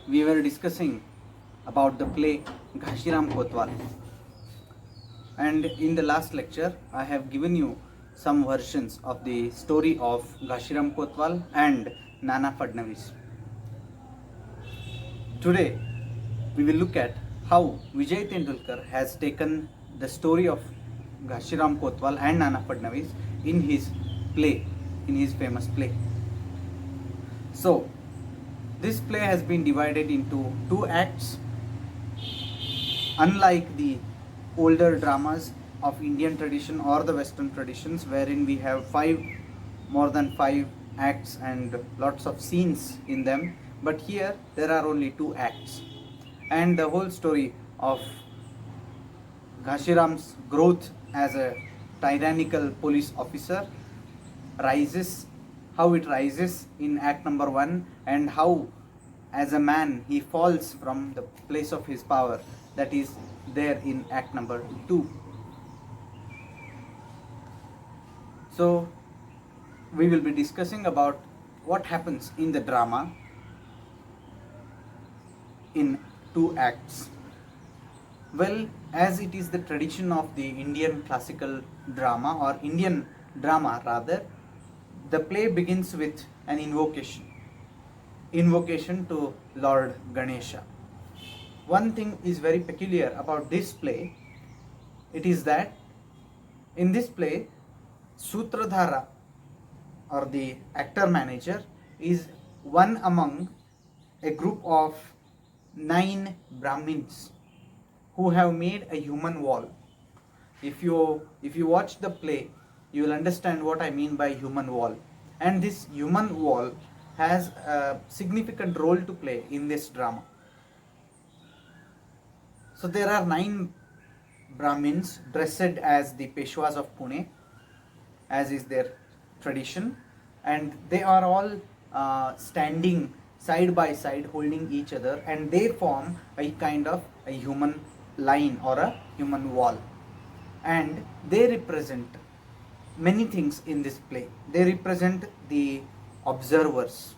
we were discussing about the play Ghashiram Kotwal, and in the last lecture I have given you some versions of the story of Ghashiram Kotwal and Nana Fadnavis. Today we will look at how Vijay Tendulkar has taken the story of Ghashiram Kotwal and Nana Fadnavis in his play, in his famous play. So, this play has been divided into two acts. Unlike the older dramas of Indian tradition or the Western traditions, wherein we have more than five acts and lots of scenes in them, but here there are only two acts, and the whole story of Ghashiram's growth as a tyrannical police officer rises, how it rises in act number 1, and how as a man he falls from the place of his power, that is there in act number 2. So we will be discussing about what happens in the drama in two acts. Well, as it is the tradition of the Indian classical drama, or Indian drama rather, the play begins with an invocation to Lord Ganesha. One thing is very peculiar about this play. It is that in this play, Sutradhara, or the actor manager, is one among a group of 9 Brahmins who have made a human wall. If you watch the play, you will understand what I mean by human wall. And this human wall has a significant role to play in this drama. So there are 9 Brahmins dressed as the Peshwas of Pune, as is their tradition, and they are all standing side by side holding each other, and they form a kind of a human line or a human wall, and they represent many things in this play. They represent the observers,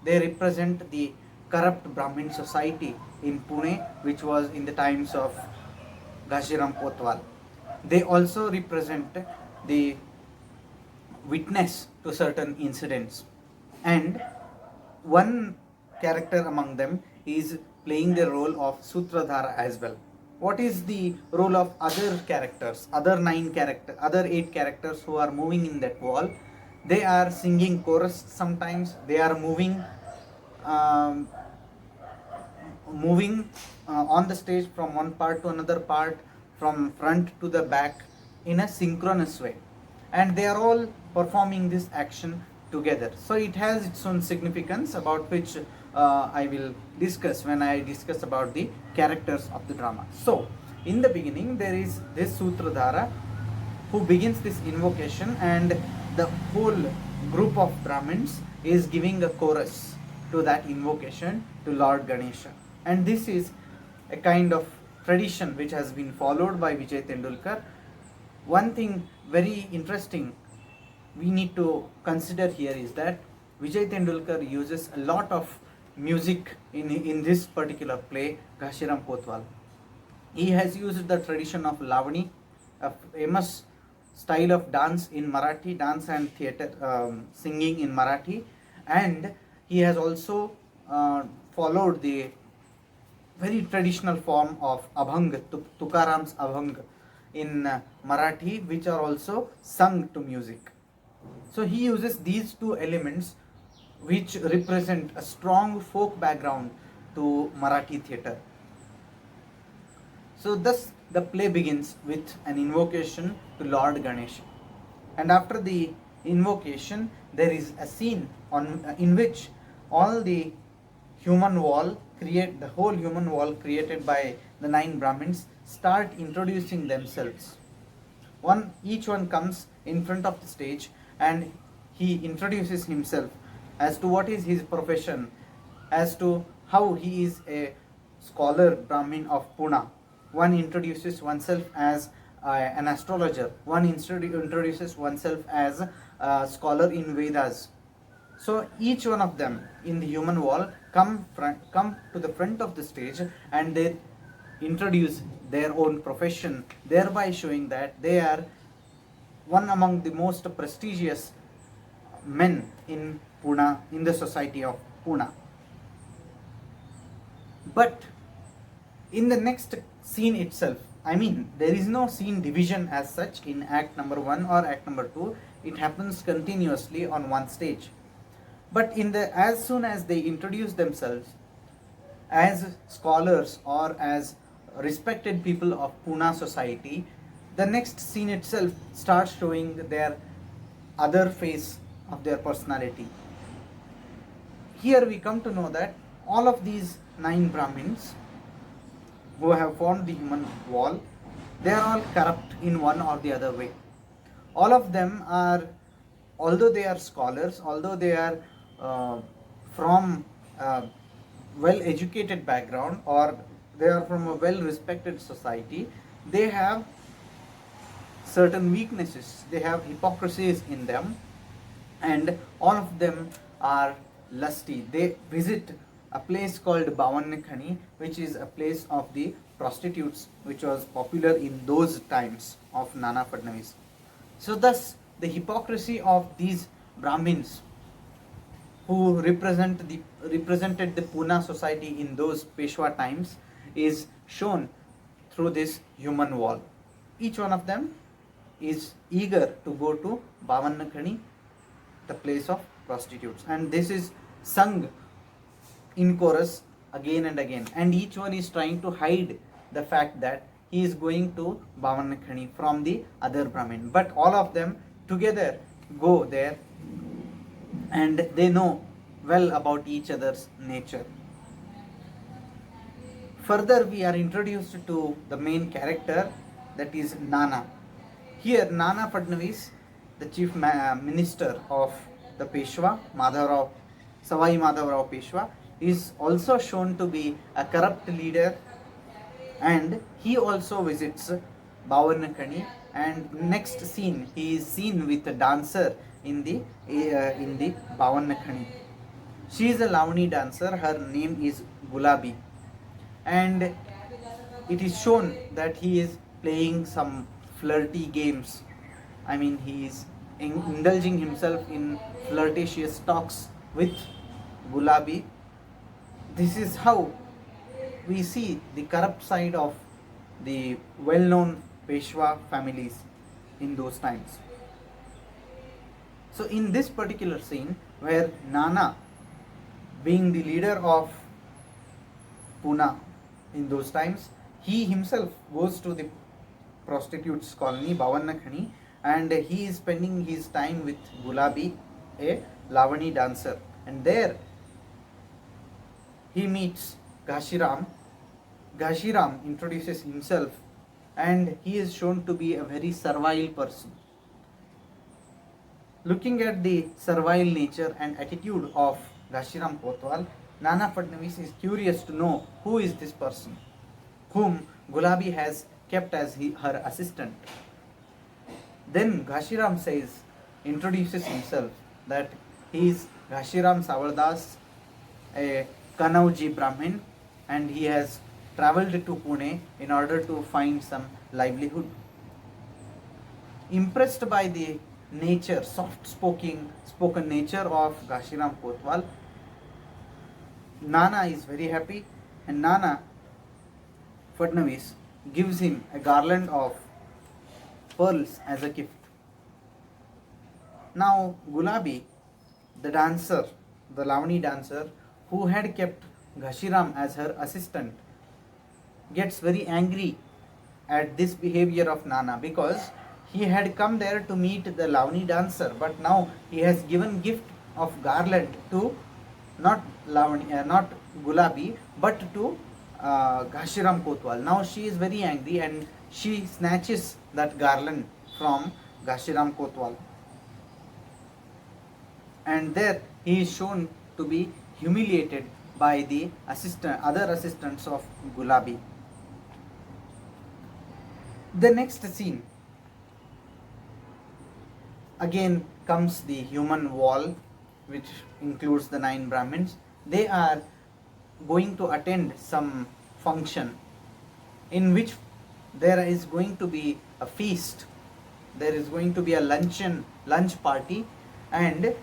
they represent the corrupt Brahmin society in Pune, which was in the times of Ghashiram Kotwal. They also represent the witness to certain incidents, and one character among them is playing the role of Sutradhara as well. What is the role of other characters, other 8 characters who are moving in that wall? They are singing chorus sometimes, they are moving on the stage from one part to another part, from front to the back, in a synchronous way, and they are all performing this action together. So it has its own significance, about which I will discuss when I discuss about the characters of the drama. So in the beginning there is this Sutradhara who begins this invocation, and the whole group of Brahmins is giving a chorus to that invocation to Lord Ganesha. And this is a kind of tradition which has been followed by Vijay Tendulkar. One thing very interesting we need to consider here is that Vijay Tendulkar uses a lot of music in this particular play, Ghashiram Kotwal. He has used the tradition of Lavani, a famous style of dance in Marathi, dance and theatre, singing in Marathi, and he has also followed the very traditional form of Abhang, Tukaram's Abhang in Marathi, which are also sung to music. So he uses these two elements which represent a strong folk background to Marathi theatre. So thus the play begins with an invocation to Lord Ganesha, and after the invocation there is a scene in which all the whole human wall created by the 9 Brahmins start introducing themselves. Each one comes in front of the stage and he introduces himself as to what is his profession, as to how he is a scholar Brahmin of Pune. One introduces oneself as an astrologer, one introduces oneself as a scholar in Vedas, So each one of them in the human wall come to the front of the stage, and they introduce their own profession, thereby showing that they are one among the most prestigious men in Pune, in the society of Pune. But in the next scene itself, I mean, there is no scene division as such in act number 1 or act number 2. It happens continuously on one stage. But in the as soon as they introduce themselves as scholars or as respected people of Pune society, the next scene itself starts showing their other face of their personality. Here we come to know that all of these 9 Brahmins who have formed the human wall, they are all corrupt in one or the other way. All of them are, although they are scholars, although they are from well educated background, or they are from a well respected society, they have certain weaknesses, they have hypocrisies in them, and all of them are lusty. They visit a place called Bhavannakhani, which is a place of the prostitutes, which was popular in those times of Nana Fadnavis. So thus the hypocrisy of these Brahmins who represented the Pune society in those Peshwa times is shown through this human wall. Each one of them is eager to go to Bhavannakhani, the place of prostitutes, and this is sung in chorus again and again, and each one is trying to hide the fact that he is going to Bhavannakhani from the other Brahmin, but all of them together go there, and they know well about each other's nature. Further, we are introduced to the main character, that is Nana. Here Nana Fadnavis, the chief minister of the Peshwa, Savai Madhavrao Peshwa, is also shown to be a corrupt leader, and he also visits Bhavannakhani, and next scene he is seen with a dancer in the Bhavannakhani. She is a Lavani dancer, her name is Gulabi, and it is shown that he is playing some flirty games. I mean, he is indulging himself in flirtatious talks with Gulabi. This is how we see the corrupt side of the well-known Peshwa families in those times. So in this particular scene, where Nana, being the leader of Pune in those times, he himself goes to the prostitutes colony Bhavannakhani, and he is spending his time with Gulabi, a Lavani dancer, and there he meets Ghanshiram. Ghanshiram introduces himself, and he is shown to be a very servile person. Looking at the servile nature and attitude of Ghanshiram Kotwal, Nana Fadnavis is curious to know who is this person whom Gulabi has kept as her assistant. Then Ghanshiram introduces himself, that he is Ghanshiram Savardas, a Kanauji Brahmin, and he has travelled to Pune in order to find some livelihood. Impressed by the nature, soft-spoken nature of Ghanshiram Kotwal, Nana is very happy, and Nana Fadnavis gives him a garland of pearls as a gift. Now Gulabi, the dancer, the Lavani dancer, who had kept Ghanshiram as her assistant, gets very angry at this behavior of Nana, because he had come there to meet the Lavani dancer, but now he has given gift of garland to not Gulabi, but to Ghanshiram Kotwal. Now she is very angry, and she snatches that garland from Ghanshiram Kotwal, and there he is shown to be humiliated by the other assistants of Gulabi. The next scene, again comes the human wall, which includes the 9 Brahmins, they are going to attend some function in which there is going to be a feast, there is going to be a lunch party, and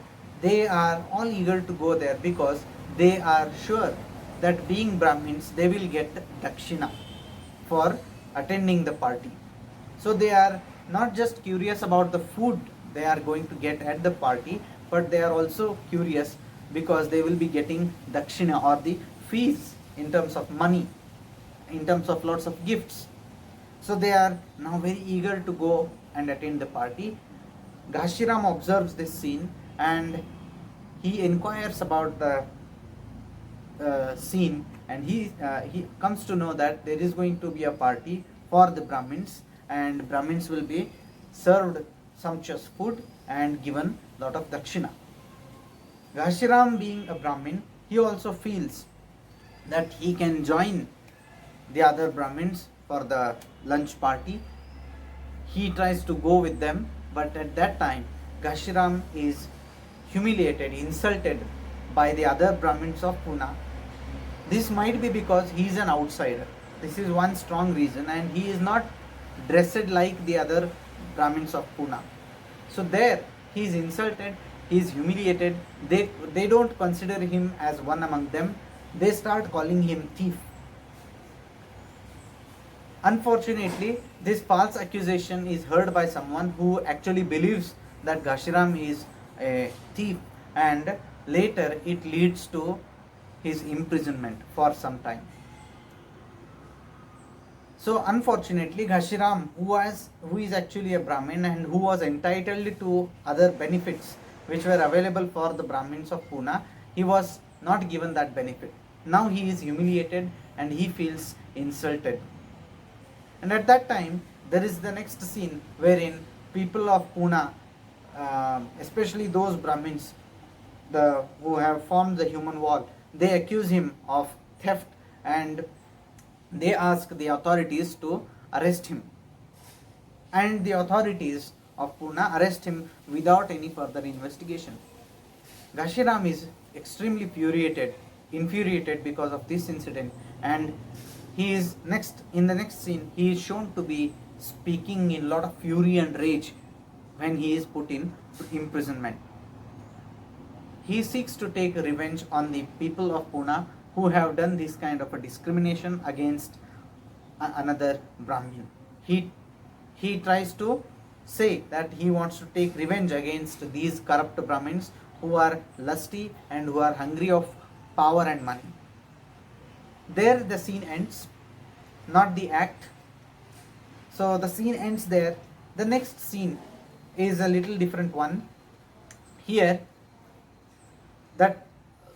they are all eager to go there because they are sure that being Brahmins they will get dakshina for attending the party. So they are not just curious about the food they are going to get at the party, but they are also curious because they will be getting dakshina or the fees in terms of money, in terms of lots of gifts. So they are now very eager to go and attend the party. Ghashiram observes this scene and he inquires about the scene, and he comes to know that there is going to be a party for the Brahmins, and Brahmins will be served sumptuous food and given lot of dakshina. Ghashiram, being a Brahmin, he also feels that he can join the other Brahmins for the lunch party. He tries to go with them, but at that time Ghashiram is humiliated, insulted by the other Brahmins of Pune. This might be because he is an outsider. This is one strong reason, and he is not dressed like the other Brahmins of Pune. So there he is insulted, he is humiliated. They don't consider him as one among them. They start calling him thief. Unfortunately, this false accusation is heard by someone who actually believes that Ghashiram is a thief, and later it leads to his imprisonment for some time. So unfortunately, Ghashiram, who is actually a Brahmin and who was entitled to other benefits which were available for the Brahmins of Pune, he was not given that benefit. Now he is humiliated and he feels insulted. And at that time, there is the next scene wherein people of Pune, especially those Brahmins who have formed the human wall, they accuse him of theft and they ask the authorities to arrest him. And the authorities of Pune arrest him without any further investigation. Ghashiram is extremely infuriated because of this incident, and he is in the next scene he is shown to be speaking in a lot of fury and rage when he is put in imprisonment. He seeks to take revenge on the people of Pune who have done this kind of a discrimination against another Brahmin. He tries to say that he wants to take revenge against these corrupt Brahmins who are lusty and who are hungry of power and money. There the scene ends, not the act. So the scene ends there. The next scene is a little different one. Here, that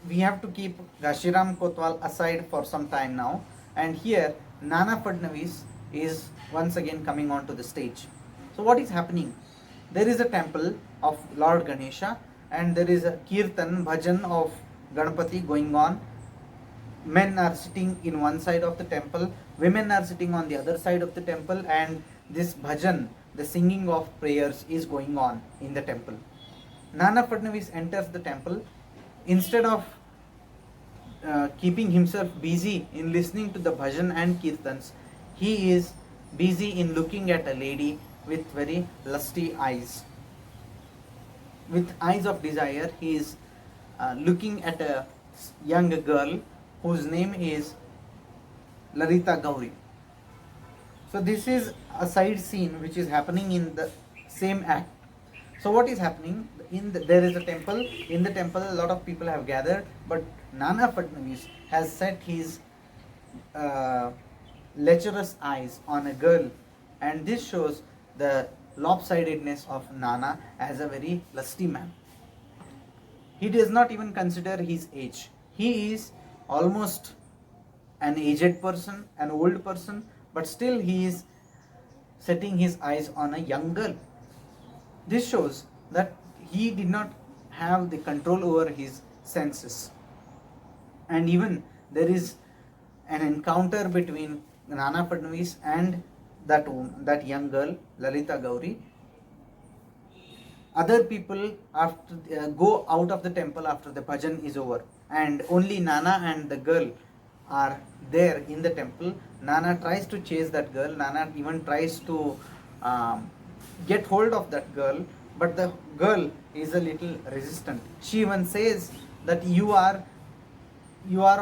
we have to keep Ghashiram Kotwal aside for some time now, and here Nana Fadnavis is once again coming onto the stage. So what is happening? There is a temple of Lord Ganesha and there is a kirtan bhajan of Ganpati going on. Men are sitting in one side of the temple, women are sitting on the other side of the temple, and this bhajan, the singing of prayers, is going on in the temple. Nana Fadnavis enters the temple. Instead of keeping himself busy in listening to the bhajan and kirtans, he is busy in looking at a lady with very lusty eyes. With eyes of desire, he is looking at a young girl whose name is Lalita Gauri. So this is a side scene which is happening in the same act. So what is happening? There is a temple. In the temple, a lot of people have gathered, but Nana Fadnavis has set his lecherous eyes on a girl, and this shows the lopsidedness of Nana as a very lusty man. He does not even consider his age. He is almost an aged person, an old person, but still he is setting his eyes on a young girl. This shows that he did not have the control over his senses. And even there is an encounter between Nana Fadnavis and that young girl, Lalita Gauri. other people after go out of the temple after the bhajan is over, and only Nana and the girl are there in the temple. Nana tries to chase that girl. Nana even tries to get hold of that girl, but the girl is a little resistant. She even says that you are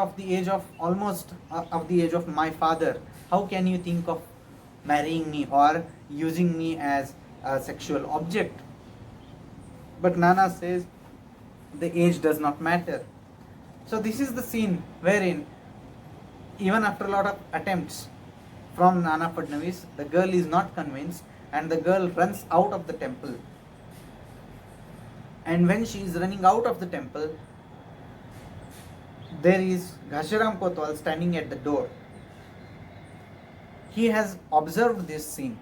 of the age of almost of the age of my father. How can you think of marrying me or using me as a sexual object? But Nana says the age does not matter. So this is the scene wherein even after a lot of attempts from Nana Fadnavis, the girl is not convinced and the girl runs out of the temple. And when she is running out of the temple, there is Ghashiram Kotwal standing at the door. He has observed this scene,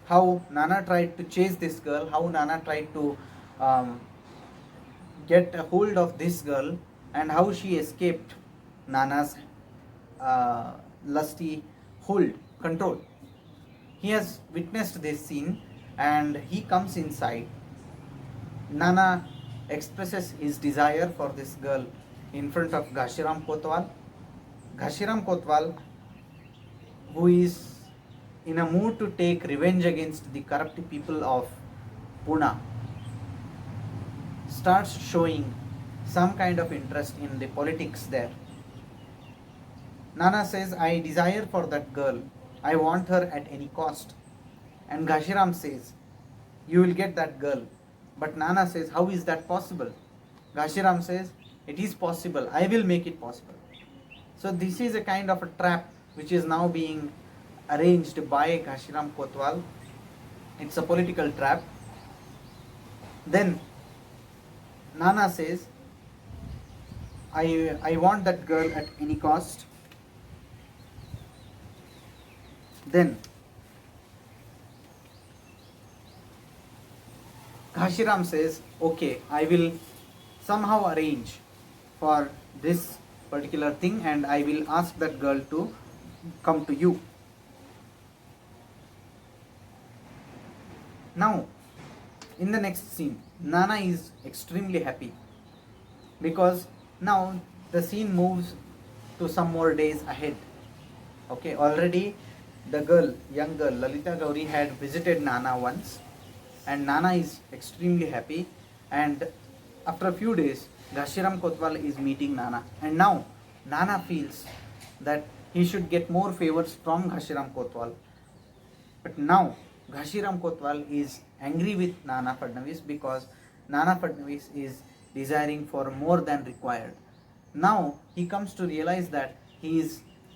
how Nana tried to chase this girl, how Nana tried to get a hold of this girl, and how she escaped Nana's lusty hold, control. He has witnessed this scene and he comes inside. Nana expresses his desire for this girl in front of Ghashiram Kotwal. Ghashiram Kotwal, who is in a mood to take revenge against the corrupt people of Pune, starts showing some kind of interest in the politics there. Nana says, I desire for that girl. I want her at any cost. And Ghashiram says, you will get that girl. But Nana says, how is that possible? Ghashiram says, it is possible. I will make it possible. So this is a kind of a trap which is now being arranged by Ghashiram Kotwal. It's a political trap. Then Nana says, I want that girl at any cost. Then Ghashiram says, okay, I will somehow arrange for this particular thing and I will ask that girl to come to you. Now, in the next scene, Nana is extremely happy because now the scene moves to some more days ahead. Okay, already the girl, young girl, Lalita Gauri had visited Nana once and Nana is extremely happy, and after a few days, Ghashiram Kotwal is meeting Nana, and now Nana feels that he should get more favors from Ghashiram Kotwal. But now Ghashiram Kotwal is angry with Nana Fadnavis because Nana Fadnavis is desiring for more than required. Now he comes to realize that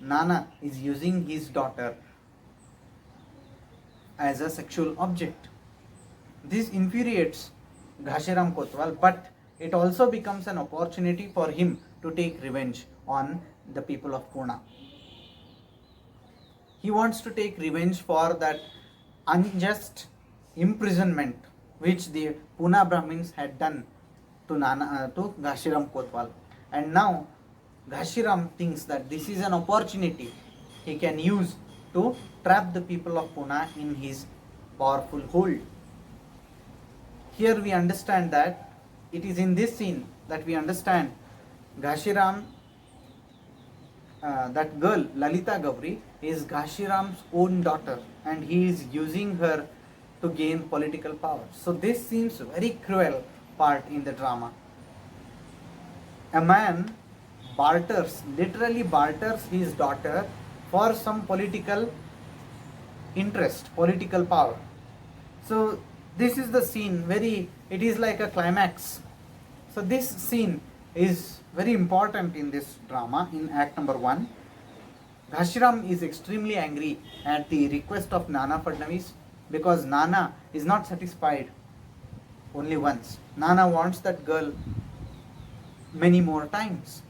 Nana is using his daughter as a sexual object. This infuriates Ghashiram Kotwal, but it also becomes an opportunity for him to take revenge on the people of Pune. He wants to take revenge for that unjust imprisonment which the Pune Brahmins had done to Ghashiram Kotwal. And now Ghashiram thinks that this is an opportunity he can use to trap the people of Pune in his powerful hold. Here we understand that it is in this scene that we understand Ghashiram, that girl Lalita Gauri is Ghashiram's own daughter and he is using her to gain political power. So this seems a very cruel part in the drama. A man literally barters his daughter for some political interest, political power. So this is the scene, it is like a climax. So this scene is very important in this drama in act number 1. Ghashiram is extremely angry at the request of Nana Fadnavis because Nana is not satisfied only once. Nana wants that girl many more times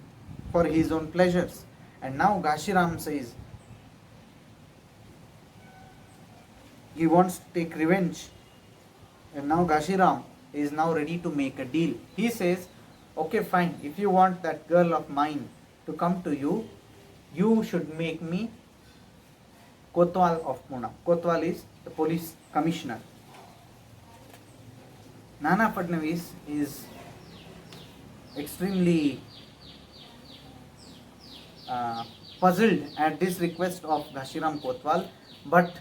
for his own pleasures. And now Ghashiram says he wants to take revenge. And now Ghashiram is now ready to make a deal. He says, okay, fine, if you want that girl of mine to come to you, you should make me Kotwal of Pune. Kotwal is the police commissioner. Nana Fadnavis is extremely puzzled at this request of Ghanshiram Kotwal, but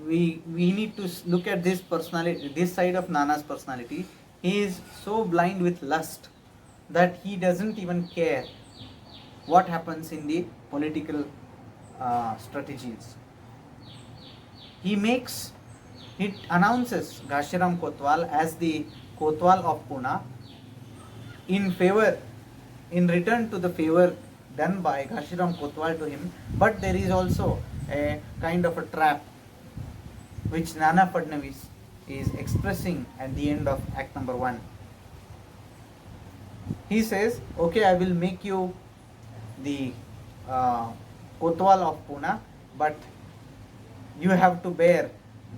we need to look at this personality, this side of Nana's personality. He is so blind with lust that he doesn't even care what happens in the political strategies. He announces Ghanshiram Kotwal as the Kotwal of Pune in return to the favor done by Ghanshiram Kotwal to him. But there is also a kind of a trap which Nana Fadnavis is expressing at the end of act number 1. He says, okay, I will make you the Kotwal of Pune, but you have to bear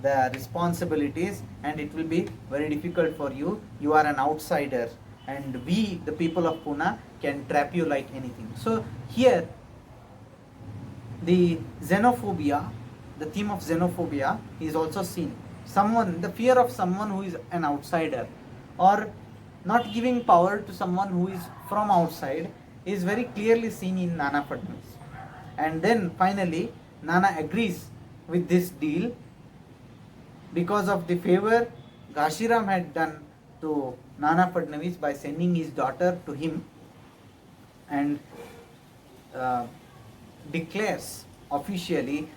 the responsibilities and it will be very difficult for you. You are an outsider and we, the people of Pune, can trap you like anything. So here the xenophobia, the theme of xenophobia is also seen. The fear of someone who is an outsider, or not giving power to someone who is from outside, is very clearly seen in Nana Fadnavis. And then finally Nana agrees with this deal because of the favor Ghanshiram had done to Nana Fadnavis by sending his daughter to him, and declares officially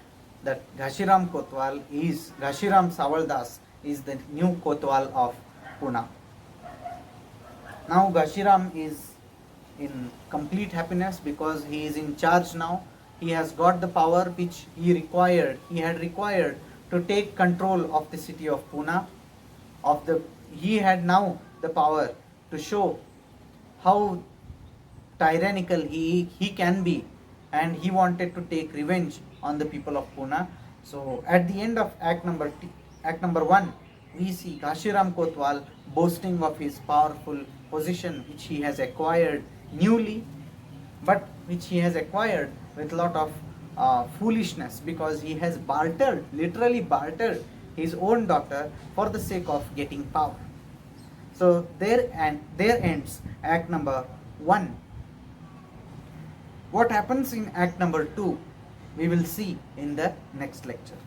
that Ghanshiram Savaldas is the new Kotwal of Pune. Now Ghanshiram is in complete happiness because he is in charge now. He has got the power which he had required to take control of the city of Pune. He had now the power to show how tyrannical he can be, and he wanted to take revenge on the people of Pune. So at the end of act number 1, we see Ghanshiram Kotwal boasting of his powerful position which he has acquired newly, but which he has acquired with a lot of foolishness, because he has literally bartered his own daughter for the sake of getting power. So there ends act number 1. What happens in act number 2, we will see in the next lecture.